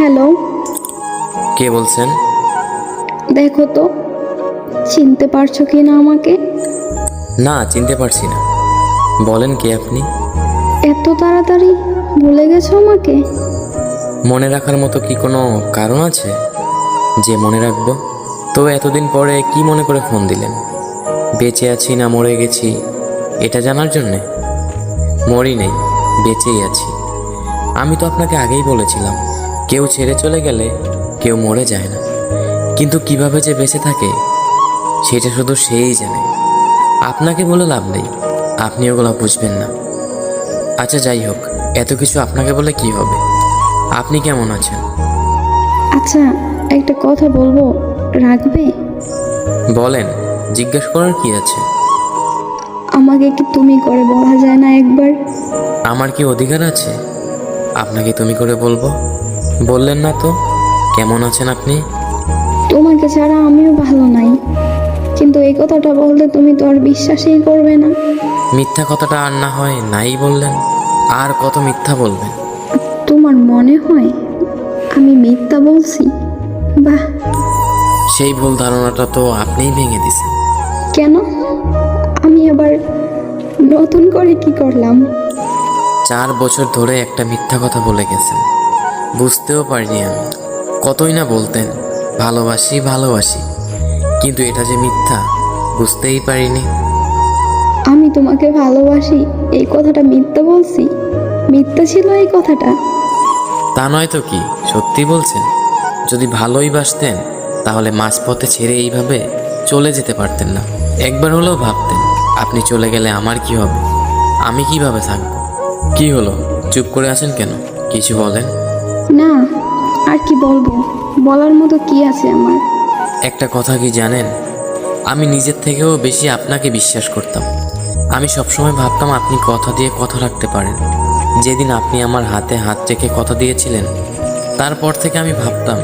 Hello, কে বলছেন? দেখো তো চিনতে পারছো কি না আমাকে? না, চিনতে পারছি না। বলেন কে আপনি? এত তাড়াতাড়ি ভুলে গেছো আমাকে? মনে রাখার মতো কি কোনো কারণ আছে যে মনে রাখবো? তো এতদিন পরে কি মনে করে ফোন দিলেন? বেঁচে আছি না মরে গেছি এটা জানার জন্যে? মরি নেই, বেঁচেই আছি। আমি তো আপনাকে আগেই বলেছিলাম, কেউ ছেড়ে চলে গেলে কেউ মরে যায় না, কিন্তু কিভাবে যে বেঁচে থাকে সেটা শুধু সেই জানে। আপনাকে বলে লাভ নেই, আপনি ওগুলো বুঝবেন না। আচ্ছা যাই হোক, এত কিছু আপনাকে বলে কি হবে? আপনি কেমন আছেন? আচ্ছা, একটা কথা বলবো, রাখবে? বলেন, জিজ্ঞেস করার কি আছে? আমাকে কি তুমি করে বলা যায় না একবার? আমার কি অধিকার আছে আপনাকে তুমি করে বলবো? বললেন না তো কেমন আছেন আপনি। তোমাকে ছাড়া আমিও ভালো নাই, কিন্তু এই কথাটা বললে তুমি তো আর বিশ্বাসই করবে না। মিথ্যা কথাটা আর না হয় নাই বললেন, আর কত মিথ্যা বলবেন? তোমার মনে হয় আমি মিথ্যা বলছি? বাহ! সেই ভুল ধারণাটা তো আপনিই ভেঙে দিছেন। কেন? আমি আবার নতুন করে কি করলাম? 4 বছর ধরে একটা মিথ্যা কথা বলে গেছেন, বুঝতেও পারিনি আমি। কতই না বলতেন ভালোবাসি ভালোবাসি, কিন্তু এটা যে মিথ্যা বুঝতেই পারিনি। আমি তোমাকে ভালোবাসি এই কথাটা মিথ্যা বলছি? মিথ্যা ছিল এই কথাটা? তা নয় তো কি, সত্যি বলছেন? যদি ভালোই বাসতেন তাহলে মাঝপথে ছেড়ে এইভাবে চলে যেতে পারতেন না। একবার হলেও ভাবতেন আপনি চলে গেলে আমার কি হবে, আমি কিভাবে থাকবো। কি হলো, চুপ করে আছেন কেন? কিছু বলেন। না, আর কি বলবো? বলার মতো কি আছে আমার? একটা কথা কি জানেন, আমি নিজের থেকেও বেশি আপনাকে বিশ্বাস করতাম। আমি সবসময় ভাবতাম আপনি কথা দিয়ে কথা রাখতে পারেন। যেদিন আপনি আমার হাতে হাত রেখে কথা দিয়েছিলেন, তারপর থেকে আমি ভাবতাম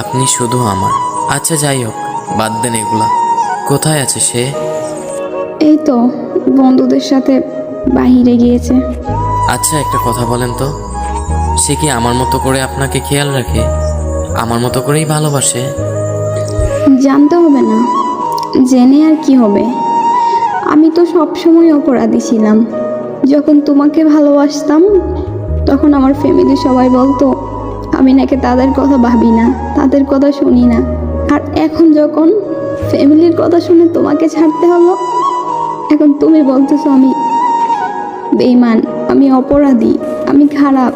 আপনি শুধু আমার। আচ্ছা যাই হোক, বাদ দেন এগুলা। কোথায় আছে সে? এই তো বন্ধুদের সাথে বাহিরে গিয়েছে। আচ্ছা একটা কথা বলেন তো, সে কি আমার মতো করে আপনাকে খেয়াল রাখে, আমার মতো করেই ভালোবাসে? জানতে হবে না, জেনে আর কি হবে? আমি তো সবসময় অপরাধী ছিলাম। যখন তোমাকে ভালোবাসতাম তখন আমার ফ্যামিলি সবাই বলতো আমি নাকি তাদের কথা ভাবি না, তাদের কথা শুনি না। আর এখন যখন ফ্যামিলির কথা শুনে তোমাকে ছাড়তে হলো, এখন তুমি বলতেছো আমি বেঈমান, আমি অপরাধী, আমি খারাপ।